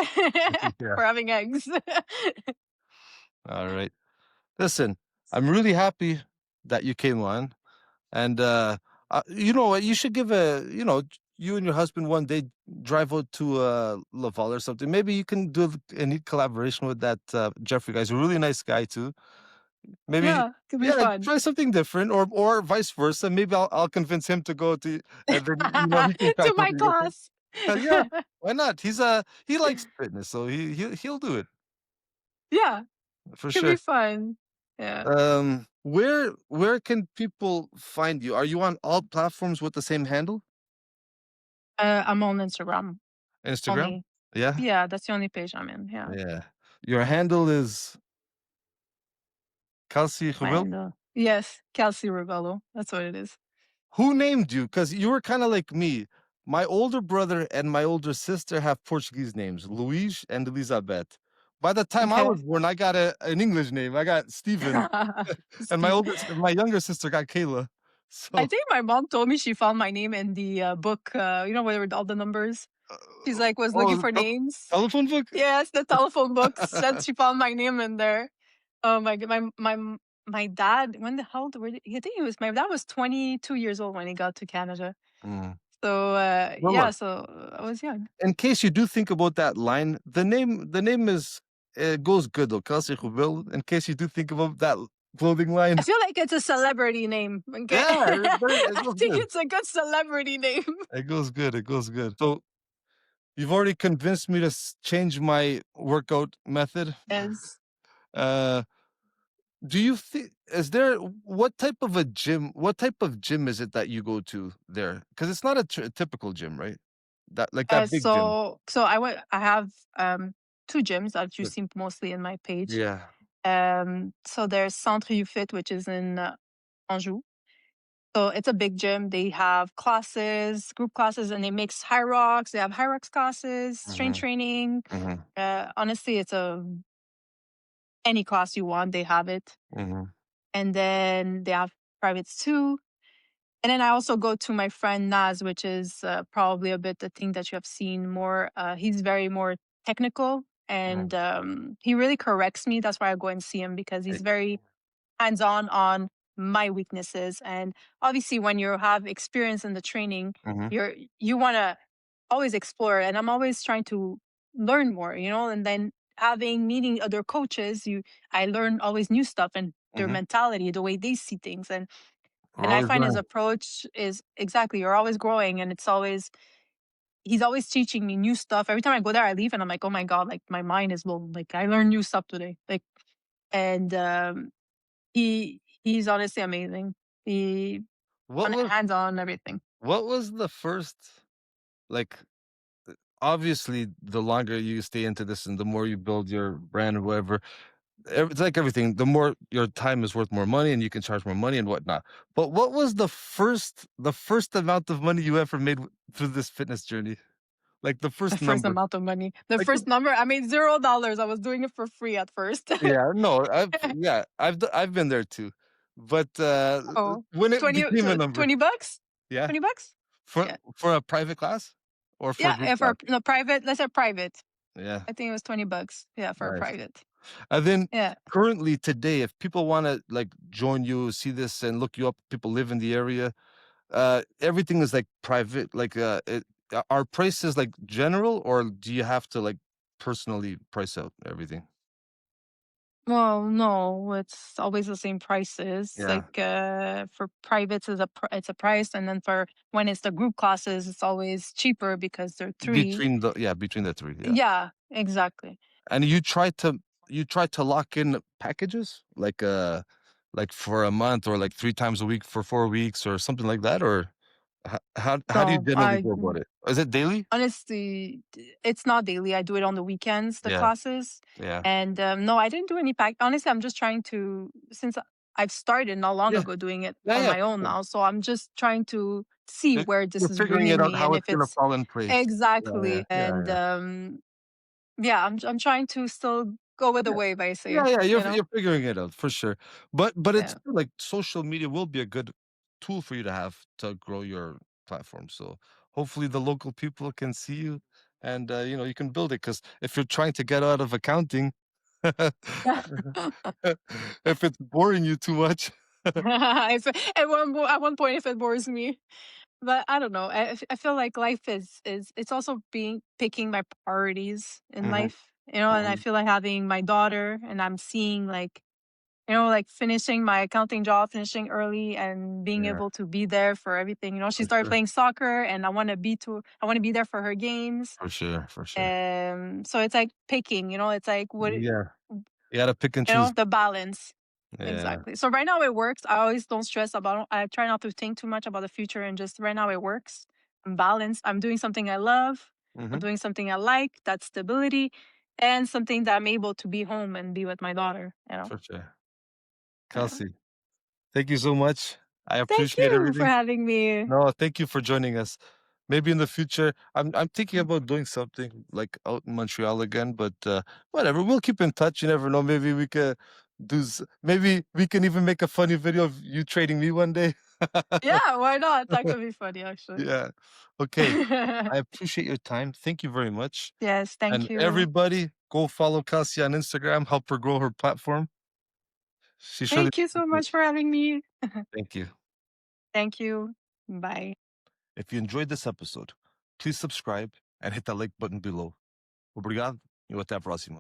Yeah. We're having eggs." Alright. Listen, I'm really happy that you came on. And you know what? You should give you and your husband one day drive out to Laval or something. Maybe you can do a neat collaboration with that Jeffrey guy. He's a really nice guy too. Maybe, Yeah, could be yeah, fun. try something different, or vice versa. Maybe I'll convince him to go to, and then he can try To my something different. class. Yeah, why not? He likes fitness, so he'll do it Yeah, for could be sure. fun. Yeah. Where can people find you? Are you on all platforms with the same handle? I'm on Instagram Instagram? only. Yeah? Yeah, that's the only page I'm in. Yeah. Yeah. Your handle is Kelsy My Rebelo? handle. Yes, Kelsy Rebelo. That's what it is. Who named you? Because you were kinda like me. My older brother and my older sister have Portuguese names, Luís and Elizabeth. By the time I Okay. was born, I got an English name. I got Stephen, and Steve. my younger sister got Kayla. I So, think my mom told me she found my name in the book, where all the numbers. uh, She's like, was looking oh, for names. telephone book? Yes, the telephone book said she found my name in there. Oh my god, my dad. When the hell were I think he was my dad was 22 years old when he got to Canada. Mm. So Well, yeah, look, so I was young. in case you do think about that line, the name is goes good though, Kelsey Rebelo. In case you do think about that clothing I line. feel like it's a celebrity name. Okay, Yeah, it I goes think good. it's a good celebrity name. It goes good, it goes good. So, you've already convinced me to change my workout method. Yes. Uh, do you think is there what type of gym is it that you go to there? Because it's not a typical gym, right? That big gym. I have two gyms that you Good. see mostly in my page. Yeah. So there's Centre U Fit, which is in Anjou. So it's a big gym. They have classes, group classes, and they mix high rocks. They have high rocks classes, strength Mhm, training. mhm, Honestly, it's a any class you want, they have it. mhm, And then they have privates too. And then I also go to my friend Naz, which is probably a bit the thing that you have seen more. He's very more technical, mhm. and he really corrects me. That's why I go and see him because Eh, he's very hands on my weaknesses. And obviously, when you have experience in the training, mhm, you want to always explore. And I'm always trying to learn more, and then having meeting other coaches, I learn always new stuff and their mhm. mentality, the way they see things, We're and I always find his learning. approach is exactly, you're always growing, and he's always teaching me new stuff. Every time I go there, I leave and I'm like, oh my God, like my mind is blown. Like I learned new stuff today. Like, and he's honestly amazing. He What on was hands on everything. what was the first like obviously the longer you stay into this and the more you build your brand or whatever, it's like everything, the more your time is worth more money and you can charge more money and whatnot. But what was the first amount of money you ever made through this fitness journey? Like the The first first number. amount of money. The Like first number, I made $0. I was doing it for free at first. yeah, no, I've been there too. But Oh, when it 20, became a number, 20 bucks? yeah, 20 bucks? for Yeah. for a private class or for a Yeah. group For class? no private, let's say private. Yeah, I think it was 20 bucks. Yeah. For a nice. private. And then Yeah. currently today, if people want to like join you, see this and look you up, people live in the area. Everything is like private. Like, are prices like general, or do you have to like personally price out everything? Well, no, it's always the same prices. Yeah, Like for privates, it's a price, and then for when it's the group classes, it's always cheaper because they're three. between the three. Yeah, Yeah, exactly. and you try to lock in packages like for a month or like 3 times a week for 4 weeks or something like that, or how do you No, generally go about it? Is it daily? honestly, it's not daily. I do it on the weekends, the Yeah, classes, yeah, and no, I didn't do any pack. Honestly, I'm just trying to since I've started not long yeah, ago doing it yeah, on yeah. my own now, so I'm just trying to see You're where this you're is figuring it bringing out me how and it's if gonna it's fall in place. Yeah, yeah, exactly. yeah, And yeah. yeah, I'm trying to still go with the Yeah. wave, I Yeah, say, yeah, you you're know? you're figuring it out for sure. But it's Yeah. true, like social media will be a good tool for you to have to grow your platform. So hopefully the local people can see you and you can build it. Because if you're trying to get out of accounting, if it's boring you too much. If at one point, if it bores me. But I don't know. I feel like life is it's also being picking my priorities in Mhm, life, and I mhm, feel like having my daughter, and I'm seeing like like finishing my accounting job, finishing early and being Yeah, able to be there for everything. She for started sure. playing soccer and I want to be there for her games. For sure, for sure. So it's like picking, it's like what, Yeah. You gotta pick and choose. the balance. Yeah. Exactly. So right now it works. I always don't stress about I try not to think too much about the future and just right now it works. I'm balanced. I'm doing something I love. I'm Mhm. doing something I like, that's stability, and something that I'm able to be home and be with my daughter. For sure. Yeah. Kelsey, thank you so much. I Thank appreciate you for everything. having me. No, thank you for joining us. Maybe in the future, I'm thinking about doing something like out in Montreal again, but whatever. We'll keep in touch. You never know. Maybe we could maybe we can even make a funny video of you trading me one day. Yeah, why not? That could be funny actually. Yeah. Okay. I appreciate your time. Thank you very much. Yes, thank And you. everybody, go follow Kelsey on Instagram. Help her grow her platform. She's surely. Thank you so much for having me. Thank you. Thank you. Bye. If you enjoyed this episode, please subscribe and hit that like button below. Obrigado e até a próxima.